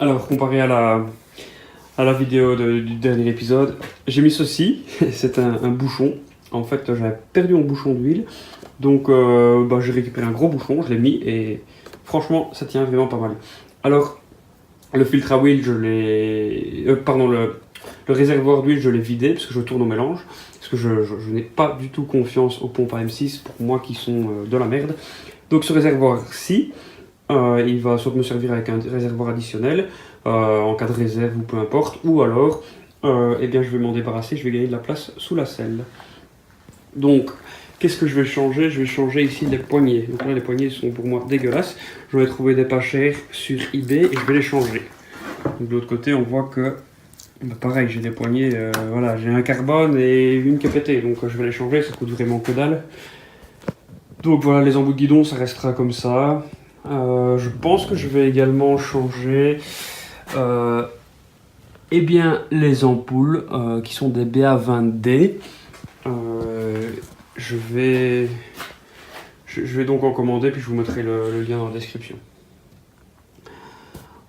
Alors, comparé à la vidéo du dernier épisode, j'ai mis ceci, c'est un bouchon. En fait, j'avais perdu mon bouchon d'huile, donc j'ai récupéré un gros bouchon, je l'ai mis et franchement, ça tient vraiment pas mal. Alors, le filtre à huile, le réservoir d'huile, je l'ai vidé parce que je tourne au mélange, parce que je n'ai pas du tout confiance aux pompes à M6 pour moi qui sont de la merde. Donc ce réservoir-ci, il va soit me servir avec un réservoir additionnel en cas de réserve ou peu importe, ou alors je vais m'en débarrasser, je vais gagner de la place sous la selle. Donc qu'est-ce que je vais changer? Je vais changer ici les poignées. Donc là les poignées sont pour moi dégueulasses. J'en ai trouvé des pas chers sur eBay et je vais les changer. Donc, de l'autre côté on voit que pareil, j'ai des poignées, voilà, j'ai un carbone et une qui est pétée, donc je vais les changer, ça coûte vraiment que dalle. Donc voilà, les embouts de guidon, ça restera comme ça. Je pense que je vais également changer les ampoules qui sont des BA20D. Je vais donc en commander, puis je vous mettrai le lien dans la description.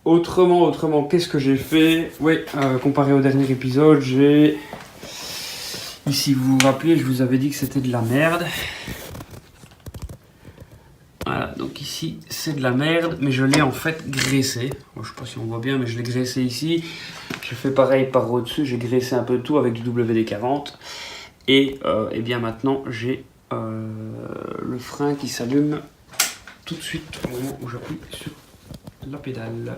Autrement, qu'est-ce que j'ai fait? Oui, comparé au dernier épisode, j'ai... Ici, vous vous rappelez, je vous avais dit que c'était de la merde. Voilà, donc ici, c'est de la merde, mais je l'ai en fait graissé. Bon, je sais pas si on voit bien, mais je l'ai graissé ici. J'ai fait pareil par au-dessus, j'ai graissé un peu tout avec du WD-40. Et maintenant, j'ai le frein qui s'allume tout de suite au moment où j'appuie sur la pédale.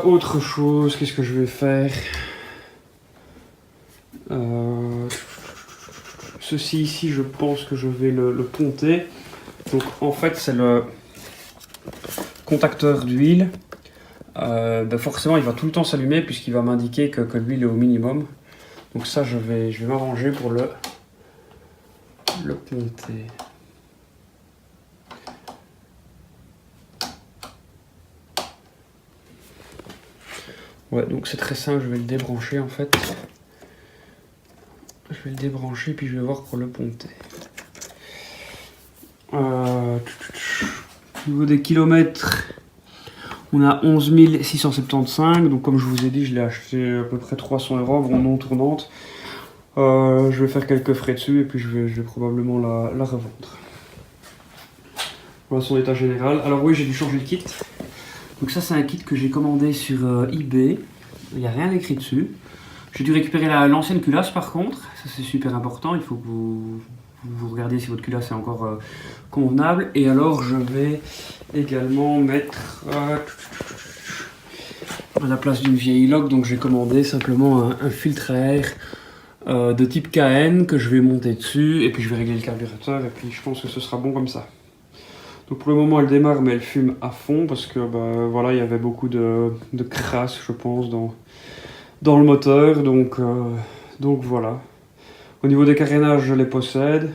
Autre chose, qu'est-ce que je vais faire? Ceci ici, je pense que je vais le ponter. Donc en fait, c'est le contacteur d'huile. Forcément, il va tout le temps s'allumer puisqu'il va m'indiquer que l'huile est au minimum. Donc ça, je vais m'arranger pour le ponter. Ouais, donc c'est très simple, je vais le débrancher en fait. Je vais le débrancher puis je vais voir pour le ponter. Au niveau des kilomètres, on a 11 675. Donc comme je vous ai dit, je l'ai acheté à peu près 300 € en non tournante. Je vais faire quelques frais dessus et puis je vais probablement la revendre. Voilà son état général. Alors oui, j'ai dû changer le kit. Donc ça c'est un kit que j'ai commandé sur eBay. Il n'y a rien écrit dessus. J'ai dû récupérer l'ancienne culasse par contre. Ça c'est super important. Il faut que vous regardiez si votre culasse est encore convenable. Et alors je vais également mettre à la place d'une vieille loque. Donc j'ai commandé simplement un filtre à air de type KN que je vais monter dessus. Et puis je vais régler le carburateur. Et puis je pense que ce sera bon comme ça. Donc pour le moment elle démarre mais elle fume à fond parce que voilà, il y avait beaucoup de crasse je pense dans le moteur, donc voilà. Au niveau des carénages je les possède.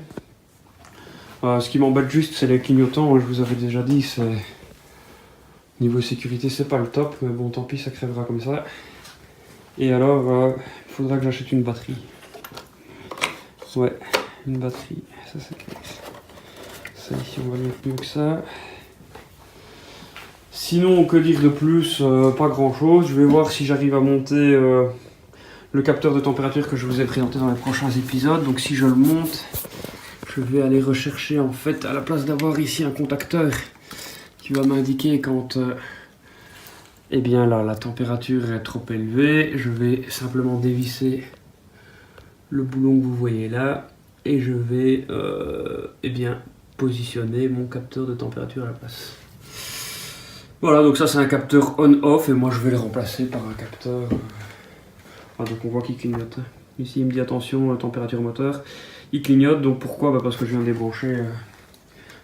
Ce qui m'embête juste c'est les clignotants, je vous avais déjà dit, niveau sécurité c'est pas le top, mais bon tant pis, ça crèvera comme ça. Et alors il faudra que j'achète une batterie. Ouais, une batterie, ça c'est clair. Ça ici on va le mettre mieux que ça. Sinon, que dire de plus? Pas grand chose. Je vais voir si j'arrive à monter le capteur de température que je vous ai présenté dans les prochains épisodes. Donc si je le monte, je vais aller rechercher en fait, à la place d'avoir ici un contacteur qui va m'indiquer quand la température est trop élevée, je vais simplement dévisser le boulon que vous voyez là et je vais positionner mon capteur de température à la place. Voilà, donc ça c'est un capteur on-off et moi je vais le remplacer par un capteur. Donc on voit qu'il clignote. Ici il me dit attention, température moteur. Il clignote, donc pourquoi? Parce que je viens de débrancher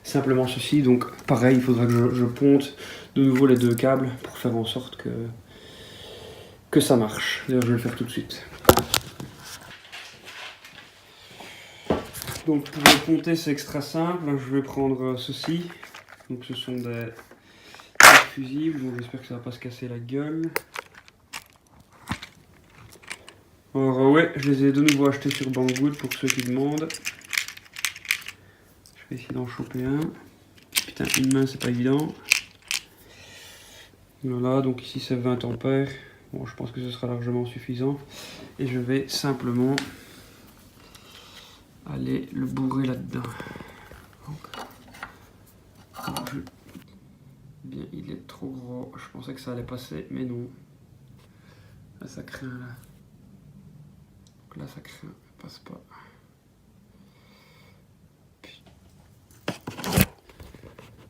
simplement ceci. Donc pareil, il faudra que je ponte de nouveau les deux câbles pour faire en sorte que ça marche. D'ailleurs je vais le faire tout de suite. Donc pour le ponter c'est extra simple. Je vais prendre ceci. Donc ce sont des fusibles, donc j'espère que ça va pas se casser la gueule. Alors ouais, je les ai de nouveau achetés sur Banggood pour ceux qui demandent. vais essayer d'en choper un. Putain, une main c'est pas évident. Voilà, donc ici c'est 20 ampères. Bon, je pense que ce sera largement suffisant. Et je vais simplement aller le bourrer là-dedans. Bien, il est trop gros. Je pensais que ça allait passer, mais non. Là, ça craint là. Donc là, ça craint, ça passe pas.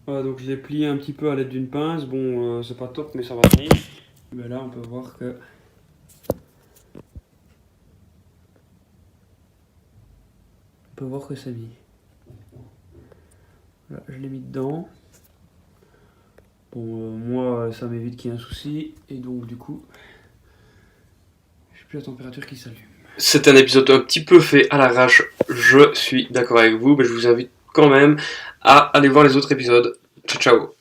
Voilà, donc je l'ai plié un petit peu à l'aide d'une pince. Bon, c'est pas top, mais ça va tenir. Mais là, on peut voir que c'est mis. Voilà, je l'ai mis dedans. Bon, moi, ça m'évite qu'il y ait un souci. Et donc, du coup, j'ai plus la température qui s'allume. C'est un épisode un petit peu fait à l'arrache. Je suis d'accord avec vous, mais je vous invite quand même à aller voir les autres épisodes. Ciao, ciao.